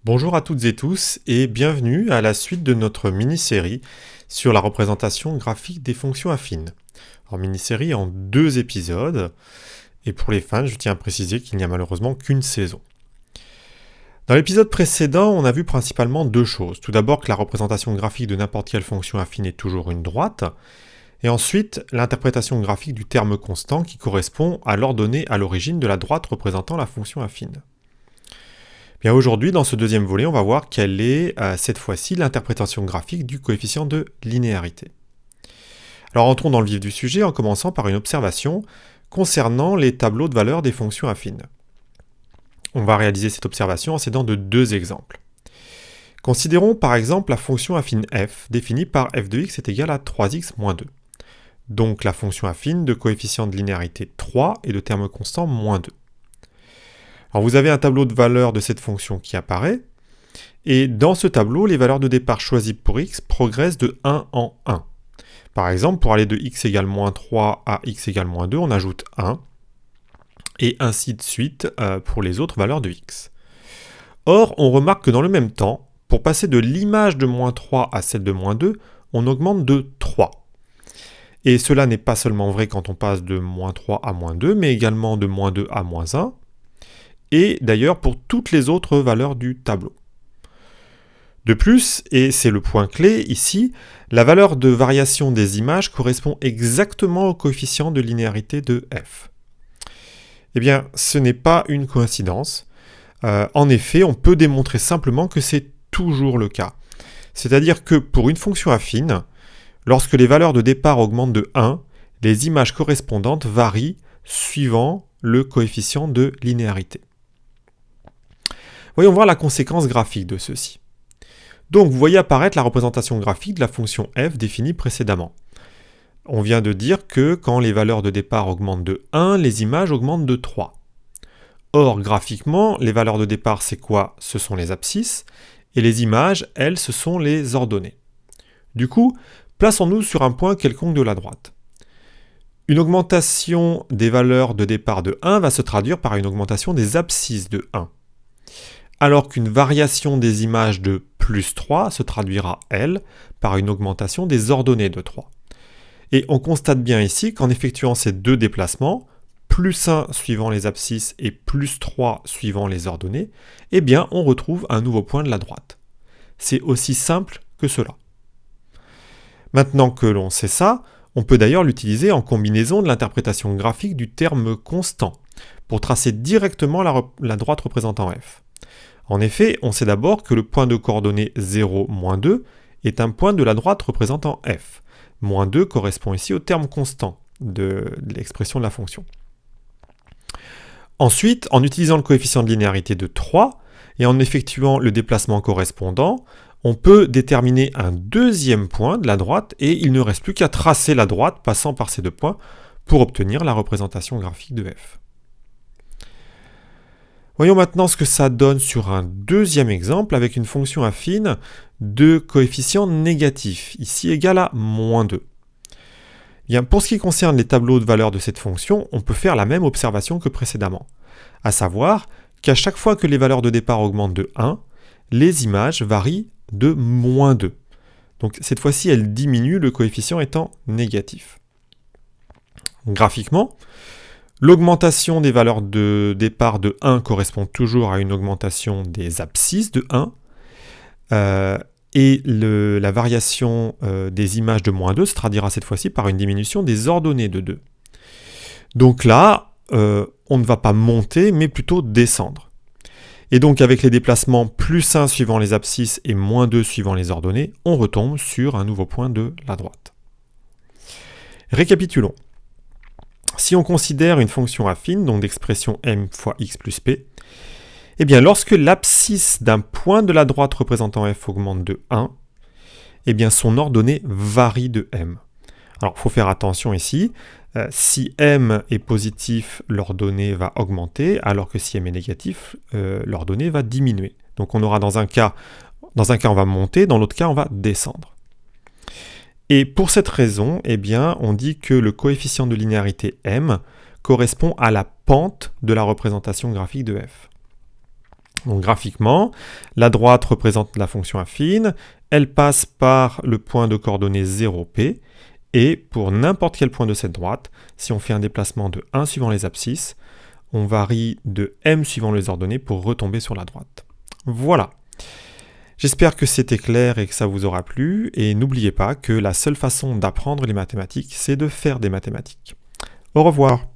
Bonjour à toutes et tous et bienvenue à la suite de notre mini-série sur la représentation graphique des fonctions affines. Alors mini-série en 2 épisodes et pour les fans je tiens à préciser qu'il n'y a malheureusement qu'une saison. Dans l'épisode précédent on a vu principalement 2 choses. Tout d'abord que la représentation graphique de n'importe quelle fonction affine est toujours une droite et ensuite l'interprétation graphique du terme constant qui correspond à l'ordonnée à l'origine de la droite représentant la fonction affine. Bien aujourd'hui, dans ce deuxième volet, on va voir quelle est cette fois-ci l'interprétation graphique du coefficient de linéarité. Alors entrons dans le vif du sujet en commençant par une observation concernant les tableaux de valeurs des fonctions affines. On va réaliser cette observation en s'aidant de 2 exemples. Considérons par exemple la fonction affine f définie par f de x est égal à 3x moins 2. Donc la fonction affine de coefficient de linéarité 3 et de terme constant moins 2. Alors vous avez un tableau de valeurs de cette fonction qui apparaît, et dans ce tableau, les valeurs de départ choisies pour x progressent de 1 en 1. Par exemple, pour aller de x égale moins 3 à x égale moins 2, on ajoute 1, et ainsi de suite pour les autres valeurs de x. Or, on remarque que dans le même temps, pour passer de l'image de moins 3 à celle de moins 2, on augmente de 3. Et cela n'est pas seulement vrai quand on passe de moins 3 à moins 2, mais également de moins 2 à moins 1, et d'ailleurs pour toutes les autres valeurs du tableau. De plus, et c'est le point clé ici, la valeur de variation des images correspond exactement au coefficient de linéarité de f. Eh bien, ce n'est pas une coïncidence. En effet, on peut démontrer simplement que c'est toujours le cas. C'est-à-dire que pour une fonction affine, lorsque les valeurs de départ augmentent de 1, les images correspondantes varient suivant le coefficient de linéarité. Voyons voir la conséquence graphique de ceci. Donc vous voyez apparaître la représentation graphique de la fonction f définie précédemment. On vient de dire que quand les valeurs de départ augmentent de 1, les images augmentent de 3. Or, graphiquement, les valeurs de départ, c'est quoi? Ce sont les abscisses, et les images, elles, ce sont les ordonnées. Du coup, plaçons-nous sur un point quelconque de la droite. Une augmentation des valeurs de départ de 1 va se traduire par une augmentation des abscisses de 1. Alors qu'une variation des images de plus 3 se traduira, elle, par une augmentation des ordonnées de 3. Et on constate bien ici qu'en effectuant ces 2 déplacements, plus 1 suivant les abscisses et plus 3 suivant les ordonnées, eh bien on retrouve un nouveau point de la droite. C'est aussi simple que cela. Maintenant que l'on sait ça, on peut d'ailleurs l'utiliser en combinaison de l'interprétation graphique du terme constant, pour tracer directement la droite représentant f. En effet, on sait d'abord que le point de coordonnées 0, moins 2 est un point de la droite représentant f. Moins 2 correspond ici au terme constant de l'expression de la fonction. Ensuite, en utilisant le coefficient de linéarité de 3 et en effectuant le déplacement correspondant, on peut déterminer un deuxième point de la droite et il ne reste plus qu'à tracer la droite passant par ces 2 points pour obtenir la représentation graphique de f. Voyons maintenant ce que ça donne sur un deuxième exemple avec une fonction affine de coefficient négatif, ici égal à moins 2. Bien, pour ce qui concerne les tableaux de valeurs de cette fonction, on peut faire la même observation que précédemment, à savoir qu'à chaque fois que les valeurs de départ augmentent de 1, les images varient de moins 2. Donc cette fois-ci, elles diminuent, le coefficient étant négatif. Graphiquement, l'augmentation des valeurs de départ de 1 correspond toujours à une augmentation des abscisses de 1, et la variation des images de moins 2 se traduira cette fois-ci par une diminution des ordonnées de 2. Donc là, on ne va pas monter, mais plutôt descendre. Et donc avec les déplacements plus 1 suivant les abscisses et moins 2 suivant les ordonnées, on retombe sur un nouveau point de la droite. Récapitulons. Si on considère une fonction affine, donc d'expression m fois x plus p, eh bien lorsque l'abscisse d'un point de la droite représentant f augmente de 1, eh bien son ordonnée varie de m. Alors il faut faire attention ici, si m est positif, l'ordonnée va augmenter, alors que si m est négatif, l'ordonnée va diminuer. Donc on aura dans un cas on va monter, dans l'autre cas on va descendre. Et pour cette raison, eh bien, on dit que le coefficient de linéarité m correspond à la pente de la représentation graphique de f. Donc graphiquement, la droite représente la fonction affine, elle passe par le point de coordonnées 0P, et pour n'importe quel point de cette droite, si on fait un déplacement de 1 suivant les abscisses, on varie de m suivant les ordonnées pour retomber sur la droite. Voilà. J'espère que c'était clair et que ça vous aura plu, et n'oubliez pas que la seule façon d'apprendre les mathématiques, c'est de faire des mathématiques. Au revoir.